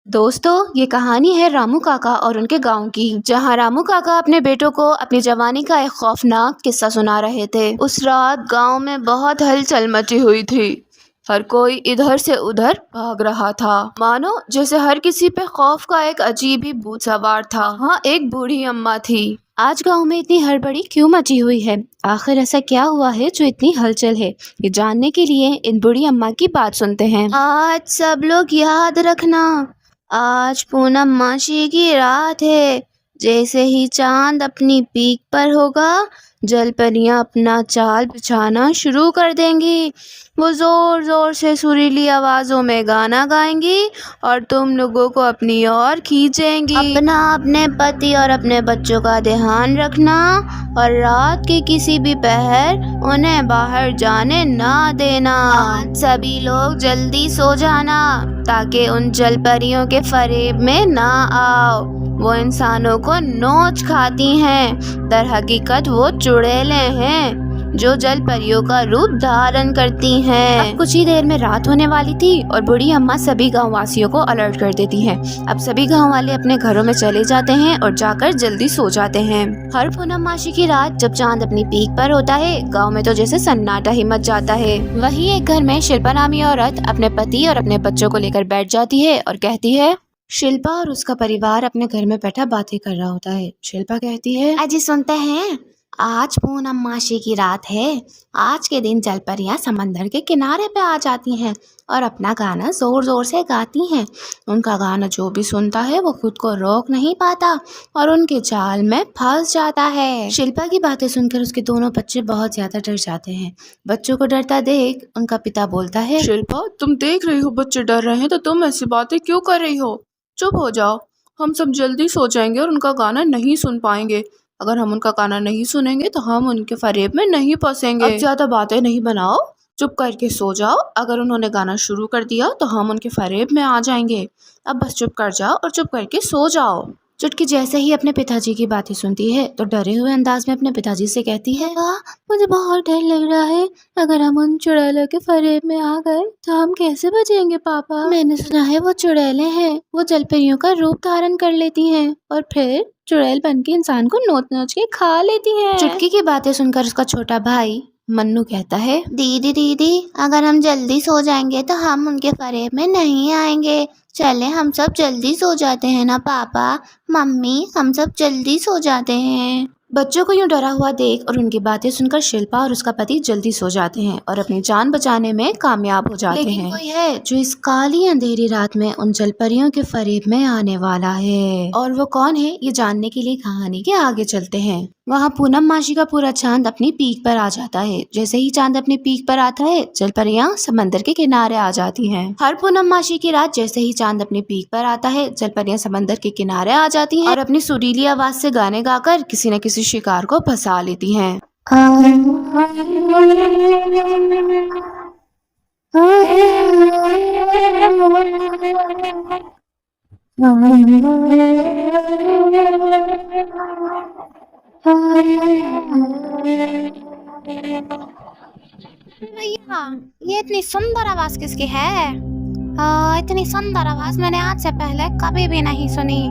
दोस्तों, ये कहानी है रामू काका और उनके गांव की, जहां रामू काका अपने बेटों को अपनी जवानी का एक खौफनाक किस्सा सुना रहे थे। उस रात गांव में बहुत हलचल मची हुई थी। हर कोई इधर से उधर भाग रहा था, मानो जैसे हर किसी पे खौफ का एक अजीब ही भूत सवार था। हाँ, एक बूढ़ी अम्मा थी। आज गांव में इतनी हड़बड़ी क्यों मची हुई है? आखिर ऐसा क्या हुआ है जो इतनी हलचल है? ये जानने के लिए इन बूढ़ी अम्मा की बात सुनते हैं। आज सब लोग याद रखना, आज पूनम मासी की रात है। जैसे ही चांद अपनी पीक पर होगा, जलपरियां अपना जाल बिछाना शुरू कर देंगी। वो जोर जोर से सुरीली आवाजों में गाना गाएंगी और तुम लोगों को अपनी ओर खींचेंगी। अपने पति और अपने बच्चों का ध्यान रखना और रात के किसी भी पहर उन्हें बाहर जाने ना देना। सभी लोग जल्दी सो जाना ताकि उन जलपरियों के फरेब में ना आओ। वो इंसानों को नोच खाती हैं। दर हकीकत वो चुड़ैलें हैं जो जल परियों का रूप धारण करती हैं। अब कुछ ही देर में रात होने वाली थी और बूढ़ी अम्मा सभी गांव वासियों को अलर्ट कर देती हैं। अब सभी गांव वाले अपने घरों में चले जाते हैं और जाकर जल्दी सो जाते हैं। हर पूनम मासी की रात जब चांद अपनी पीक पर होता है, गांव में तो जैसे सन्नाटा ही मच जाता है। वहीं एक घर में शिल्पा नामी औरत अपने पति और अपने बच्चों को लेकर बैठ जाती है और कहती है। शिल्पा और उसका परिवार अपने घर में बैठा बातें कर रहा होता है। शिल्पा कहती है, अजी सुनते हैं, आज पूनम मासी की रात है। आज के दिन जलपरियां समंदर के किनारे पे आ जाती हैं और अपना गाना जोर जोर से गाती हैं। उनका गाना जो भी सुनता है वो खुद को रोक नहीं पाता और उनके जाल में फंस जाता है। शिल्पा की बातें सुनकर उसके दोनों बच्चे बहुत ज्यादा डर जाते हैं। बच्चों को डरता देख उनका पिता बोलता है, शिल्पा, तुम देख रही हो बच्चे डर रहे हैं तो तुम ऐसी बातें क्यों कर रही हो? चुप हो जाओ। हम सब जल्दी सो जाएंगे और उनका गाना नहीं सुन पाएंगे। अगर हम उनका गाना नहीं सुनेंगे तो हम उनके फरेब में नहीं फंसेंगे। अब ज्यादा बातें नहीं बनाओ, चुप करके सो जाओ। अगर उन्होंने गाना शुरू कर दिया तो हम उनके फरेब में आ जाएंगे। अब बस चुप कर जाओ और चुप करके सो जाओ। चुटकी जैसे ही अपने पिताजी की बातें सुनती है तो डरे हुए अंदाज में अपने पिताजी से कहती है, वाह, मुझे बहुत डर लग रहा है। अगर हम उन चुड़ैलों के फरेब में आ गए तो हम कैसे बचेंगे पापा? मैंने सुना है वो चुड़ैलें हैं, वो जलपरियों का रूप धारण कर लेती हैं और फिर चुड़ैल बन के इंसान को नोच नोच के खा लेती हैं। चुटकी की बातें सुनकर उसका छोटा भाई मन्नू कहता है, दीदी, अगर हम जल्दी सो जाएंगे तो हम उनके फरेब में नहीं आएंगे। चले हम सब जल्दी सो जाते हैं ना पापा, मम्मी, हम सब जल्दी सो जाते हैं। बच्चों को यूं डरा हुआ देख और उनकी बातें सुनकर शिल्पा और उसका पति जल्दी सो जाते हैं और अपनी जान बचाने में कामयाब हो जाते हैं। कोई है जो इस काली अंधेरी रात में उन जलपरियों के फरेब में आने वाला है, और वो कौन है ये जानने के लिए कहानी के आगे चलते हैं। वहाँ पूनम मासी का पूरा चांद अपनी पीक पर आ जाता है। जैसे ही चांद अपनी पीक पर आता है, जलपरियां समंदर के किनारे आ जाती हैं। हर पूनम मासी की रात जैसे ही चांद अपनी पीक पर आता है, जलपरियां समंदर के किनारे आ जाती हैं और अपनी सुरीली आवाज से गाने गाकर किसी न किसी शिकार को फंसा लेती हैं। भैया, ये इतनी सुंदर आवाज किसकी है? इतनी सुंदर आवाज मैंने आज से पहले कभी भी नहीं सुनी।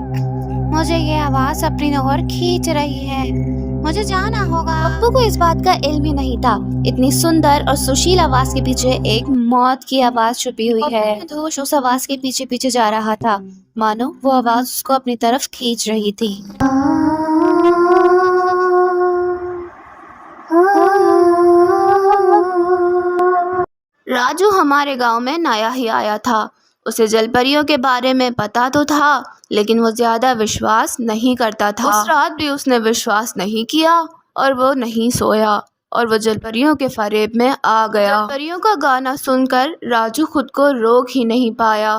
मुझे ये आवाज अपनी ओर खींच रही है। मुझे जाना होगा। पप्पू को इस बात का इल्म ही नहीं था। इतनी सुंदर और सुशील आवाज के पीछे एक मौत की आवाज छुपी हुई है। धोश उस आवाज के पीछे पीछे जा रहा था, मानो वो आवाज उसको अपनी तरफ खींच रही थी। राजू हमारे गांव में नया ही आया था। उसे जलपरियों के बारे में पता तो था, लेकिन वो ज्यादा विश्वास नहीं करता था। उस रात भी उसने विश्वास नहीं किया और वो नहीं सोया और वो जलपरियों के फरेब में आ गया। जलपरियों का गाना सुनकर राजू खुद को रोक ही नहीं पाया।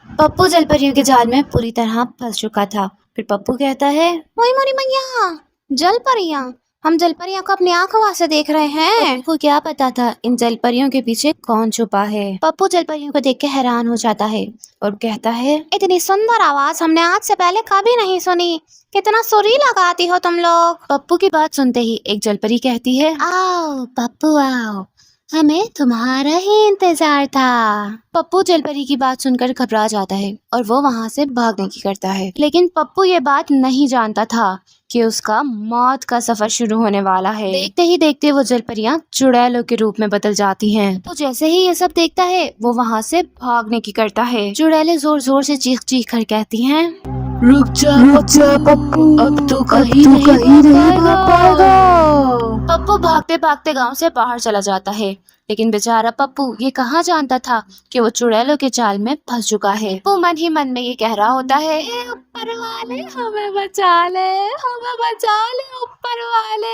पप्पू जलपरियों के जाल में पूरी तरह फंस चुका था। फिर पप्पू कहता है, ओए मोरी मैया, जलपरियां, हम जलपरियों को अपनी आंखों से देख रहे हैं। पप्पू को क्या पता था इन जलपरियों के पीछे कौन छुपा है। पप्पू जलपरियों को देख के हैरान हो जाता है और कहता है, इतनी सुंदर आवाज हमने आज से पहले कभी नहीं सुनी। कितना सुरीला गाती हो तुम लोग। पप्पू की बात सुनते ही एक जलपरी कहती है, आओ पप्पू आओ, हमें तुम्हारा ही इंतजार था। पप्पू जलपरी की बात सुनकर घबरा जाता है और वो वहाँ से भागने की करता है। लेकिन पप्पू ये बात नहीं जानता था कि उसका मौत का सफर शुरू होने वाला है। देखते ही देखते वो जलपरियां चुड़ैलों के रूप में बदल जाती हैं। तो जैसे ही ये सब देखता है वो वहाँ से भागने की करता है। चुड़ैलें जोर जोर से चीख चीख कर कहती हैं, रुक जा पप्पू, अब तो कहीं नहीं भाग पाएगा। पप्पू भागते भागते गांव से बाहर चला जाता है। लेकिन बेचारा पप्पू ये कहाँ जानता था कि वो चुड़ैलों के जाल में फंस चुका है। वो मन ही मन में ये कह रहा होता है, ऊपर वाले हमें बचा ले, हमें बचा ले ऊपर वाले,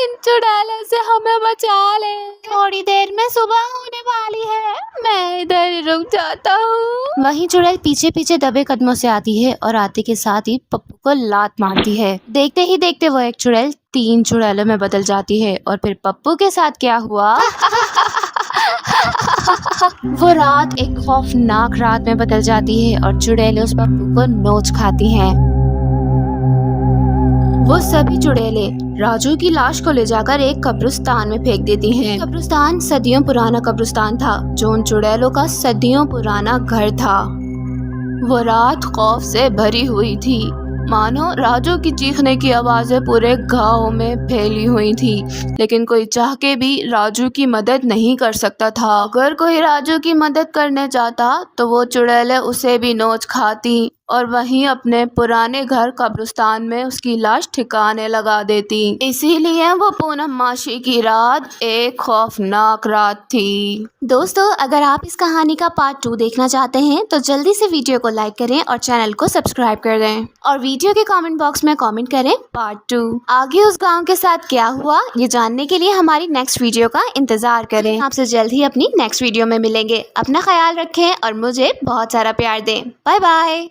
इन चुड़ैलों से हमें बचा ले। थोड़ी देर में सुबह होने वाली है, मैं इधर ही रुक जाता हूँ। वहीं चुड़ैल पीछे पीछे दबे कदमों से आती है और आते के साथ ही पप्पू को लात मारती है। देखते ही देखते वो एक चुड़ैल 3 चुड़ैलों में बदल जाती है। और फिर पप्पू के साथ क्या हुआ? वो रात एक खौफनाक रात में बदल जाती है और चुड़ैलें उस पप्पू को नोच खाती हैं। वो सभी चुड़ैलें राजू की लाश को ले जाकर एक कब्रिस्तान में फेंक देती हैं। कब्रिस्तान सदियों पुराना कब्रिस्तान था जो उन चुड़ैलों का सदियों पुराना घर था। वो रात खौफ से भरी हुई थी, मानो राजू की चीखने की आवाजें पूरे गांव में फैली हुई थी। लेकिन कोई चाह के भी राजू की मदद नहीं कर सकता था। अगर कोई राजू की मदद करने जाता तो वो चुड़ैलें उसे भी नोच खाती और वहीं अपने पुराने घर कब्रिस्तान में उसकी लाश ठिकाने लगा देती। इसीलिए वो पूर्णमासी की रात एक खौफनाक रात थी। दोस्तों, अगर आप इस कहानी का पार्ट 2 देखना चाहते हैं तो जल्दी से वीडियो को लाइक करें और चैनल को सब्सक्राइब कर दें और वीडियो के कमेंट बॉक्स में कमेंट करें पार्ट 2। आगे उस गाँव के साथ क्या हुआ ये जानने के लिए हमारी नेक्स्ट वीडियो का इंतजार करें। आपसे जल्द ही अपनी नेक्स्ट वीडियो में मिलेंगे। अपना ख्याल रखें और मुझे बहुत सारा प्यार दें। Bye bye.